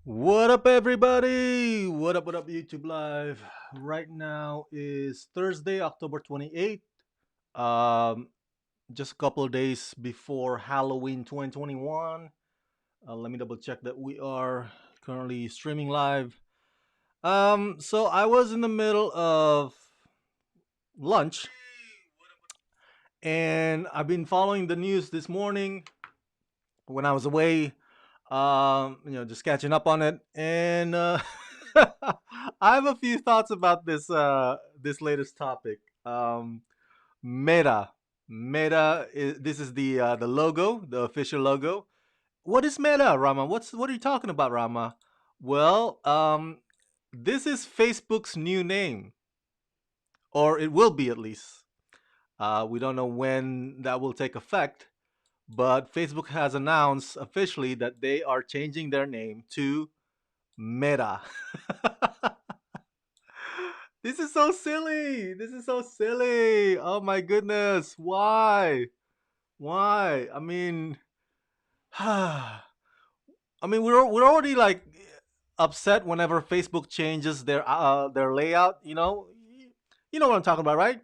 What up, everybody? What up, YouTube Live? Right now is Thursday, October 28th. Um, just a couple of days before Halloween 2021. Let me double check that we are currently streaming live. So I was in the middle of lunch and I've been following the news this morning when I was away. Just catching up on it, and I have a few thoughts about this latest topic. Meta, Meta. This is the logo, the official logo. What is Meta, Rama? What are you talking about, Rama? Well, this is Facebook's new name, or it will be at least. We don't know when that will take effect, but Facebook has announced officially that they are changing their name to Meta. This is so silly. This is so silly. Oh my goodness. Why? Why? I mean we're already like upset whenever Facebook changes their layout, you know? You know what I'm talking about, right?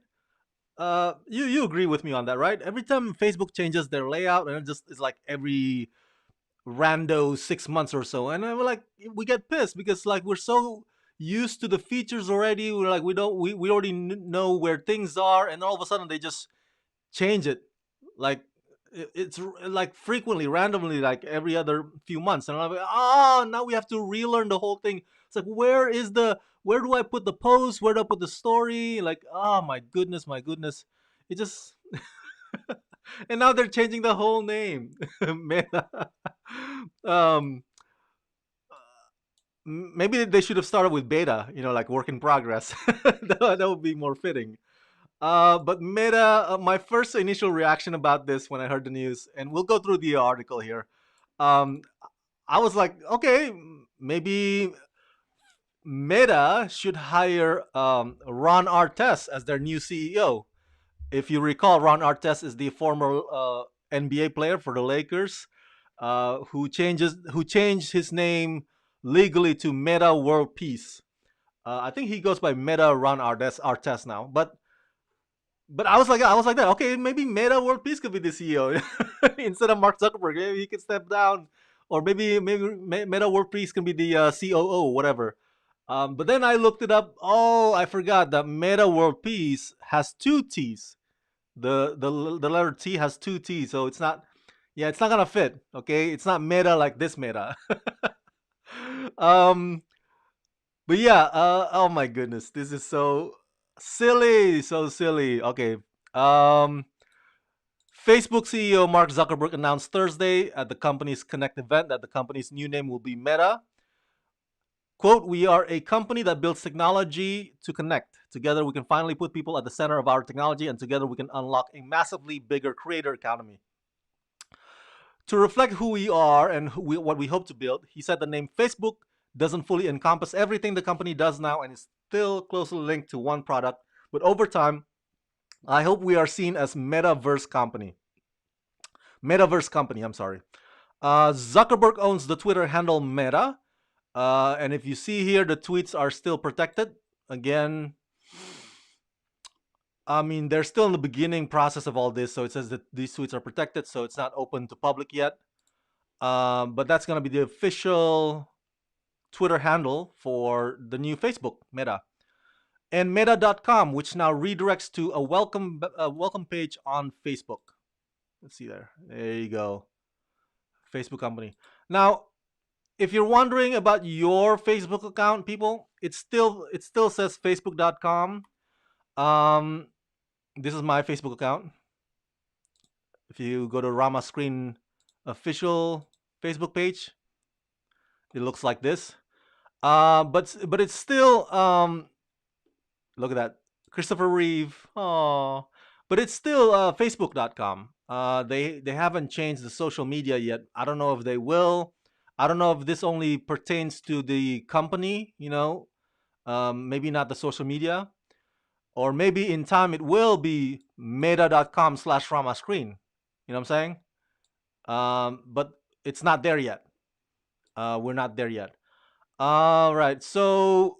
You agree with me on that, right? Every time Facebook changes their layout and it just it's like every rando 6 months or so, and we're like we get pissed because like we're so used to the features already. We're like we already know where things are, and all of a sudden they just change it like it's like frequently randomly like every other few months, and I'm like, oh, now we have to relearn the whole thing. It's like where do I put the post, where do I put the story, like, oh my goodness, it just and now they're changing the whole name. Meta. um Maybe they should have started with beta, like work in progress. That would be more fitting. But Meta, my first initial reaction about this when I heard the news, and we'll go through the article here. Um, I was like, okay, maybe Meta should hire Ron Artest as their new CEO. If you recall, Ron Artest is the former NBA player for the Lakers, who changed his name legally to Meta World Peace. I think he goes by Meta Ron Artest now, but I was like that. Okay, maybe Meta World Peace could be the CEO instead of Mark Zuckerberg. Maybe he could step down, or maybe Meta World Peace can be the COO, whatever. But then I looked it up. Oh, I forgot that Meta World Peace has two T's. The letter T has two T's, so it's not. Yeah, it's not gonna fit. Okay, it's not Meta like this Meta. um, but yeah. Oh my goodness, this is so silly, so silly. Okay. Um, Facebook CEO Mark Zuckerberg announced Thursday at the company's Connect event that the company's new name will be Meta. Quote, we are a company that builds technology to connect. Together, we can finally put people at the center of our technology, and together, we can unlock a massively bigger creator economy. To reflect who we are and what we hope to build, he said the name Facebook doesn't fully encompass everything the company does now and is still closely linked to one product. But over time, I hope we are seen as Metaverse company. Metaverse company, I'm sorry. Zuckerberg owns the Twitter handle Meta. And if you see here, the tweets are still protected. Again, I mean, they're still in the beginning process of all this. So it says that these tweets are protected. So it's not open to public yet. But that's going to be the official Twitter handle for the new Facebook, Meta. And meta.com, which now redirects to a welcome page on Facebook. Let's see there. There you go. Facebook company. Now, if you're wondering about your Facebook account, people, it still says facebook.com. Um, this is my Facebook account. If you go to Rama Screen official Facebook page, it looks like this. But it's still look at that, Christopher Reeve. Oh, but it's still facebook.com. They haven't changed the social media yet. I don't know if they will. I don't know if this only pertains to the company, maybe not the social media, or maybe in time it will be meta.com/Rama Screen. You know what I'm saying? But it's not there yet. We're not there yet. All right. So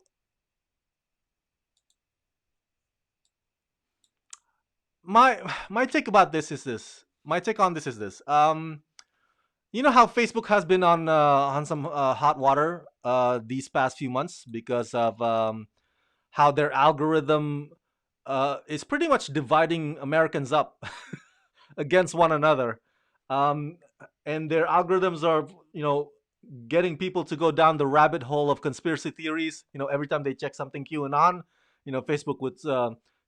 my take about this is this. My take on this is this. You know how Facebook has been on some hot water these past few months because of how their algorithm is pretty much dividing Americans up against one another, um, and their algorithms are getting people to go down the rabbit hole of conspiracy theories. Every time they check something QAnon, Facebook would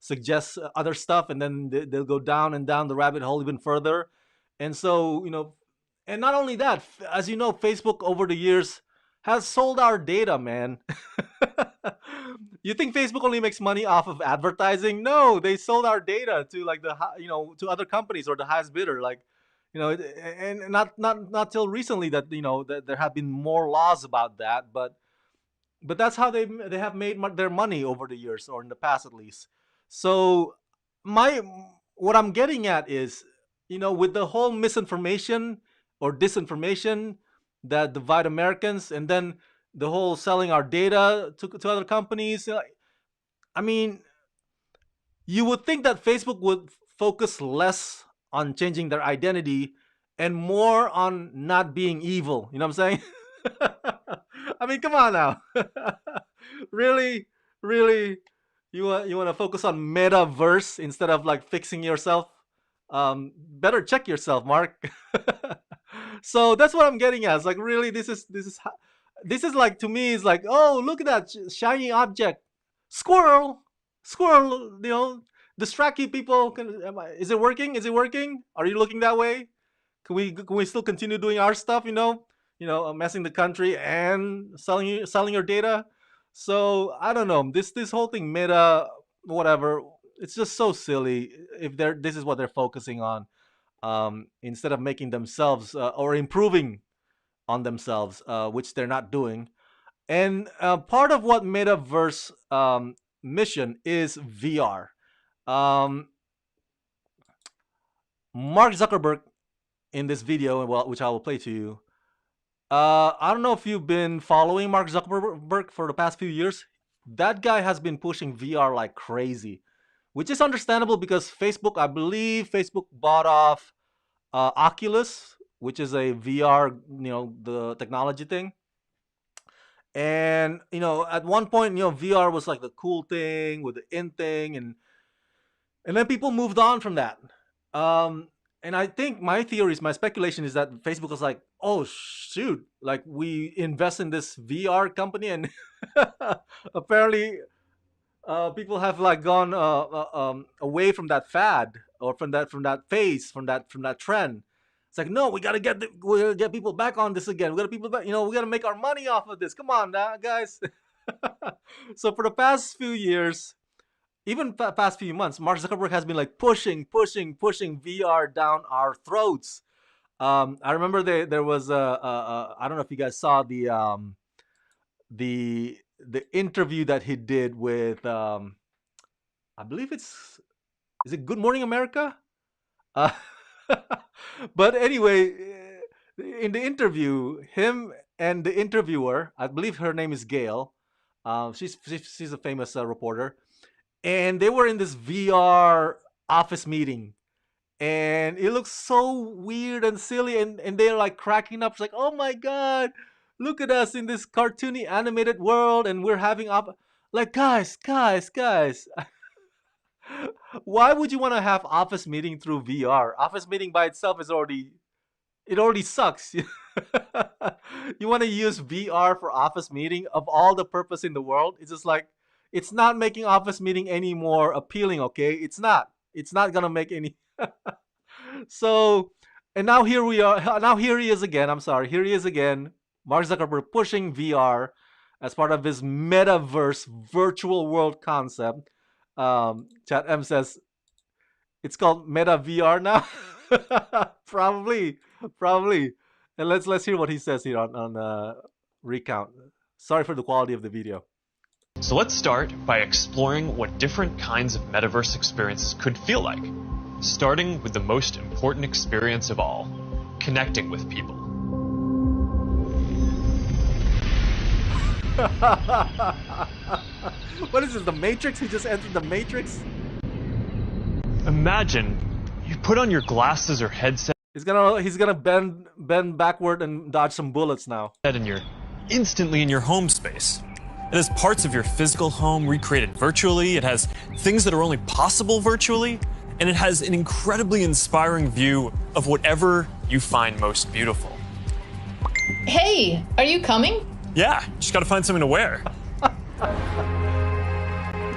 suggest other stuff, and then they'll go down and down the rabbit hole even further. And so, and not only that, as you know, Facebook over the years has sold our data, man. You think Facebook only makes money off of advertising? No, they sold our data to like to other companies or the highest bidder. Like, and not till recently that that there have been more laws about that, but that's how they have made their money over the years, or in the past at least. So my what I'm getting at is, with the whole misinformation or disinformation that divide Americans, and then the whole selling our data to other companies. I mean, you would think that Facebook would focus less on changing their identity and more on not being evil. You know what I'm saying? I mean, come on now. Really, really, you want to focus on metaverse instead of like fixing yourself? Better check yourself, Mark. So that's what I'm getting at. It's like, really, this is like, to me, it's like, oh, look at that shiny object, squirrel, squirrel. Distract you people. Is it working? Is it working? Are you looking that way? Can we still continue doing our stuff? Messing the country and selling your data. So I don't know. This whole thing, Meta, whatever. It's just so silly. If this is what they're focusing on, instead of making themselves or improving on themselves, which they're not doing. And part of what Metaverse mission is VR. Um, Mark Zuckerberg in this video, well, which I will play to you. I don't know if you've been following Mark Zuckerberg for the past few years. That guy has been pushing VR like crazy, which is understandable because Facebook, I believe, Facebook bought off Oculus, which is a VR, the technology thing. And at one point, VR was like the cool thing with the in thing, and then people moved on from that. And I think my speculation is that Facebook was like, oh shoot, like we invest in this VR company, and apparently people have like gone away from that fad, or from that phase, from that trend. It's like, no, we gotta get people back on this again. We gotta people back. We gotta make our money off of this. Come on, now, guys. So for the past few years, even past few months, Mark Zuckerberg has been like pushing VR down our throats. I remember there was I don't know if you guys saw the interview that he did with I believe is it Good Morning America? Uh, but anyway, in the interview, him and the interviewer, I believe her name is Gail. She's a famous reporter, and they were in this VR office meeting, and it looks so weird and silly, and they're like cracking up. It's like, oh my god, look at us in this cartoony animated world, and we're having like, guys. Why would you want to have office meeting through VR? Office meeting by itself it already sucks. You want to use VR for office meeting of all the purpose in the world? It's just like, it's not making office meeting any more appealing, okay? It's not. It's not gonna make any. So, and now here we are. Now here he is again. I'm sorry. Here he is again. Mark Zuckerberg pushing VR as part of his metaverse virtual world concept. Chat M says it's called Meta VR now. Probably, probably. And let's hear what he says here on recount. Sorry for the quality of the video. So let's start by exploring what different kinds of metaverse experiences could feel like, starting with the most important experience of all, connecting with people. What is this? The Matrix? He just entered the Matrix. Imagine you put on your glasses or headset He's gonna bend backward and dodge some bullets now. and you're instantly in your home space. It has parts of your physical home recreated virtually, it has things that are only possible virtually, and it has an incredibly inspiring view of whatever you find most beautiful. Hey, are you coming? Yeah, just gotta find something to wear.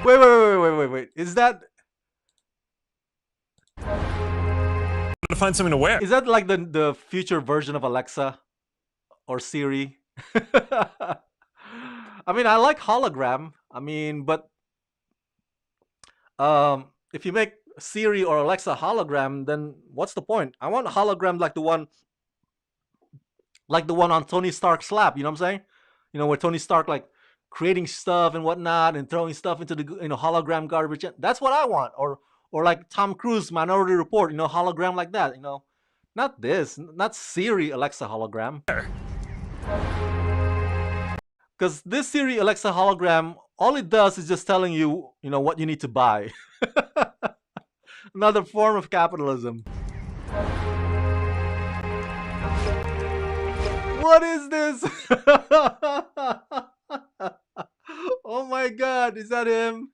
Wait. Is that Gotta find something to wear. like the future version of Alexa or Siri? I mean, I like hologram. I mean, but if you make Siri or Alexa hologram, then what's the point? I want a hologram like the one on Tony Stark's lap. You know what I'm saying? You know, where Tony Stark like creating stuff and whatnot and throwing stuff into the hologram garbage. That's what I want. Or like Tom Cruise Minority Report. You know, hologram like that. You know, not this, not Siri Alexa hologram. Because this Siri Alexa hologram, all it does is just telling you, you know, what you need to buy. Another form of capitalism. What is this? Oh my god, is that him?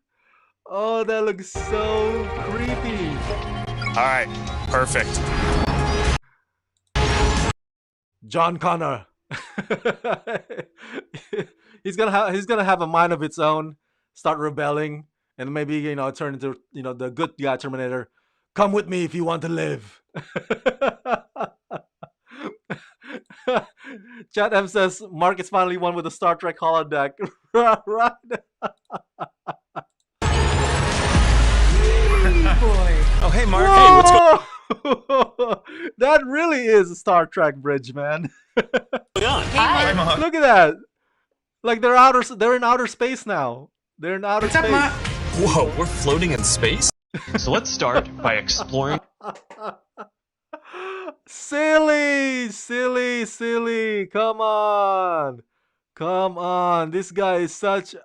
Oh, that looks so creepy. All right, perfect. John Connor. He's gonna have a mind of its own, start rebelling, and maybe turn into the good guy Terminator. Come with me if you want to live. Chat M says Mark is finally one with the Star Trek holodeck. Right. Boy. Oh, hey, Mark. Whoa! Hey, what's going That really is a Star Trek bridge, man. on? Hi. Mark. Look at that. Like they're in outer space now. They're in outer What's up, space. Mark? Whoa, we're floating in space? So let's start by exploring. Silly. Come on. This guy is such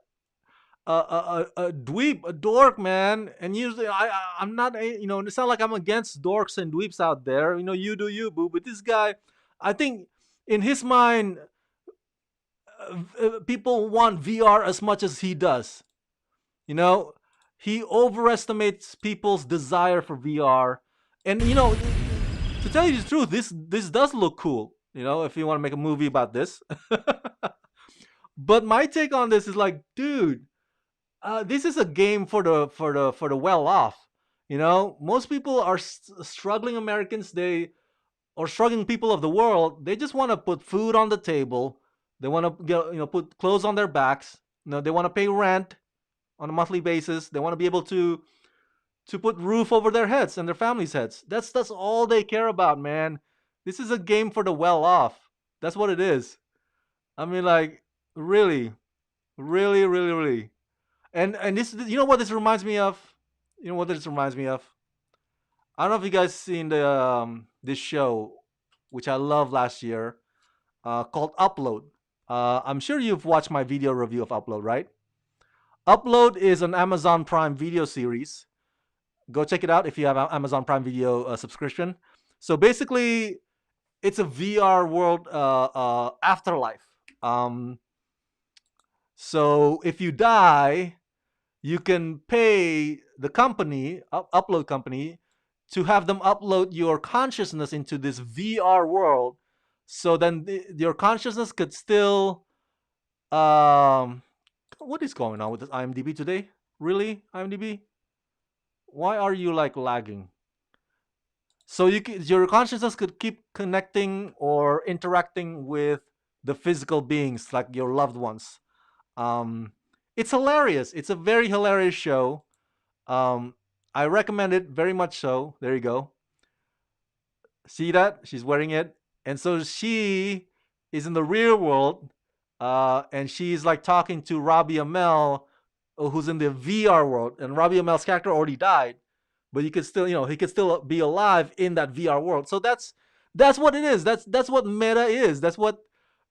a dweeb, a dork, man. And usually I'm not, it's not like I'm against dorks and dweeps out there. You know, you do you, boo. But this guy, I think in his mind, people want VR as much as he does. You know, he overestimates people's desire for VR. And to tell you the truth, this does look cool. You know, if you want to make a movie about this. But my take on this is like, dude, this is a game for the well off. You know, most people are struggling Americans. Or struggling people of the world. They just want to put food on the table. They want to get put clothes on their backs. They want to pay rent on a monthly basis. They want to be able to put roof over their heads and their families' heads. That's all they care about, man. This is a game for the well off. That's what it is. I mean, like, really. And this, what this reminds me of? You know what this reminds me of? I don't know if you guys seen this show, which I loved last year, called Upload. I'm sure you've watched my video review of Upload, right? Upload is an Amazon Prime Video series. Go check it out if you have Amazon Prime Video subscription. So basically, it's a VR world afterlife. So if you die, you can pay the company, Upload company, to have them upload your consciousness into this VR world. So then your consciousness could still... what is going on with this IMDb today? Really, IMDb? Why are you like lagging? So your consciousness could keep connecting or interacting with the physical beings, like your loved ones. It's hilarious. It's a very hilarious show. I recommend it very much so. There you go. See that? She's wearing it. And so she is in the real world, and she's like talking to Robbie Amell, who's in the VR world. And Robbie Amell's character already died, but he could still, he could still be alive in that VR world. So that's what it is. That's what meta is. That's what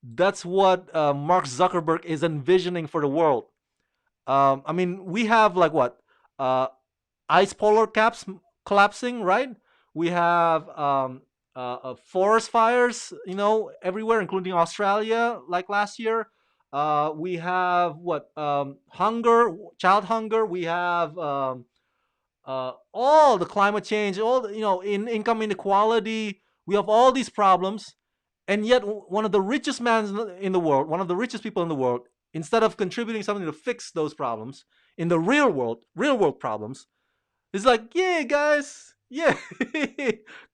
That's what Mark Zuckerberg is envisioning for the world. I mean, we have like what ice polar caps collapsing, right? We have forest fires, everywhere, including Australia, like last year. We have what hunger, child hunger. We have all the climate change, all the, in income inequality. We have all these problems, and yet one of the richest men in the world, one of the richest people in the world, instead of contributing something to fix those problems in the real world problems, it's like, yeah, guys, yeah,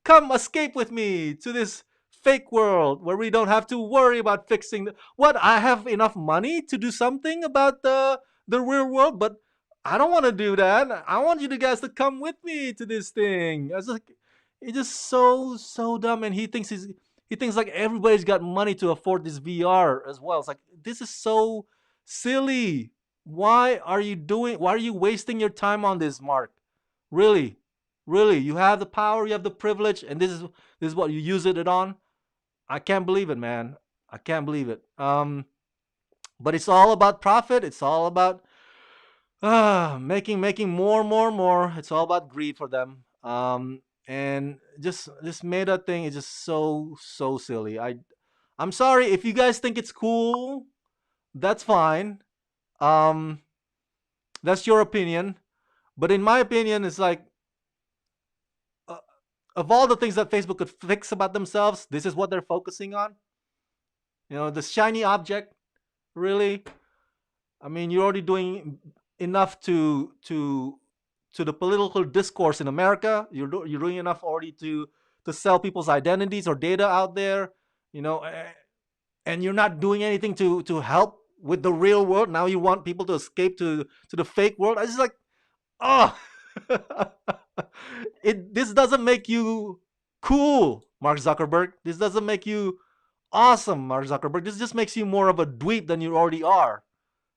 come escape with me to this fake world where we don't have to worry about fixing what I have enough money to do something about the real world, but I don't want to do that. I want you guys to come with me to this thing. I was like, it's just so dumb, and he thinks like everybody's got money to afford this VR as well. It's like this is so silly. Why are you wasting your time on this, Mark? Really, really, you have the power, you have the privilege, and this is what you use it on. I can't believe it, man. I can't believe it. But it's all about profit. It's all about making more. It's all about greed for them. And just this meta thing is just so silly. I'm sorry if you guys think it's cool. That's fine. Um, that's your opinion. But in my opinion, it's like uh, of all the things that Facebook could fix about themselves, this is what they're focusing on. The shiny object. Really, I mean, you're already doing enough to the political discourse in America. You're doing enough already to sell people's identities or data out there. You know, and you're not doing anything to help with the real world. Now you want people to escape to the fake world. I just like, oh, this doesn't make you cool, Mark Zuckerberg. This doesn't make you awesome, Mark Zuckerberg. This just makes you more of a dweeb than you already are.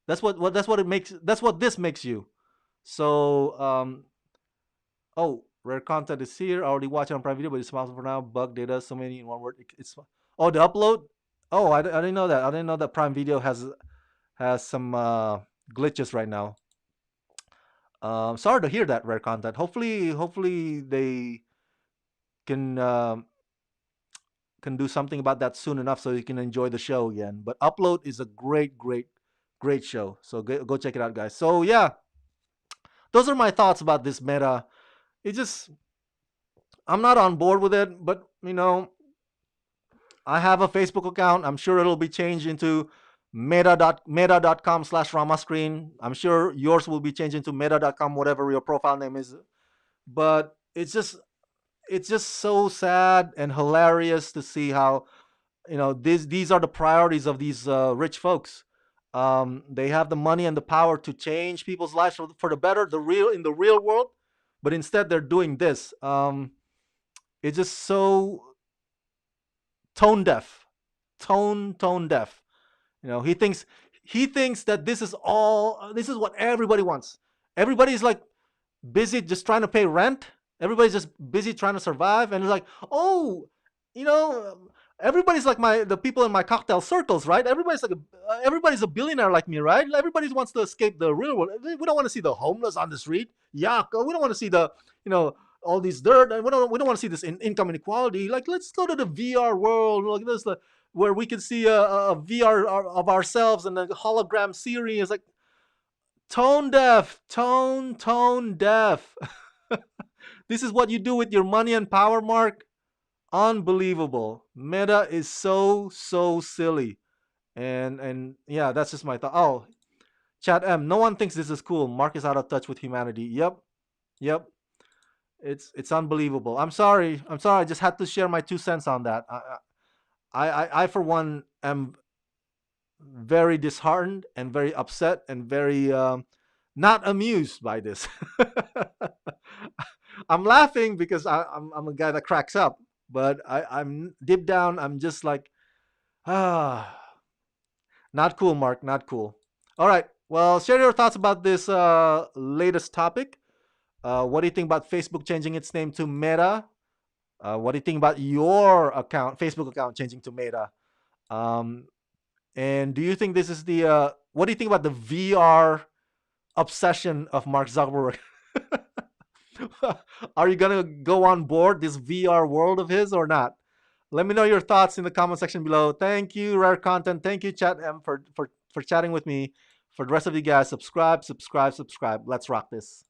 That's what it makes. That's what this makes you. So, oh, rare content is here. I already watched it on Prime Video, but it's possible for now. Bug data, so many in one word. It's oh, the upload. Oh, I didn't know that. I didn't know that Prime Video has some glitches right now. Sorry to hear that, rare content. Hopefully they can can do something about that soon enough so you can enjoy the show again. But Upload is a great show. So go check it out, guys. So yeah, those are my thoughts about this meta. It just I'm not on board with it, but I have a Facebook account. I'm sure it'll be changed into meta.com/ramascreen. I'm sure yours will be changed into meta.com, whatever your profile name is. But it's just so sad and hilarious to see how these are the priorities of these rich folks. They have the money and the power to change people's lives for the better, in the real world, but instead they're doing this. It's just so tone deaf, tone deaf. He thinks that this is what everybody wants. Everybody's like busy just trying to pay rent. Everybody's just busy trying to survive, and it's like, oh, you know, everybody's like the people in my cocktail circles, right? Everybody's a billionaire like me, right? Everybody wants to escape the real world. We don't want to see the homeless on the street. Yuck. We don't want to see you know, all these dirt, and we don't want to see this income inequality. Like, let's go to the VR world, like this, where we can see a VR of ourselves and the hologram series. Like, tone deaf, tone deaf. This is what you do with your money and power, Mark. Unbelievable. Meta is so silly. And yeah, that's just my thought. Oh, Chat M. No one thinks this is cool. Mark is out of touch with humanity. Yep. It's unbelievable. I'm sorry. I just had to share my 2 cents on that. I for one am very disheartened and very upset and very not amused by this. I'm laughing because I'm a guy that cracks up, but I'm deep down. I'm just like, ah, not cool, Mark. Not cool. All right. Well, share your thoughts about this latest topic. What do you think about Facebook changing its name to Meta? What do you think about your Facebook account changing to Meta? And do you think this is the what do you think about the VR obsession of Mark Zuckerberg? Are you gonna go on board this VR world of his or not? Let me know your thoughts in the comment section below. Thank you, Rare Content. Thank you, Chat M, for chatting with me. For the rest of you guys, subscribe, subscribe, subscribe. Let's rock this.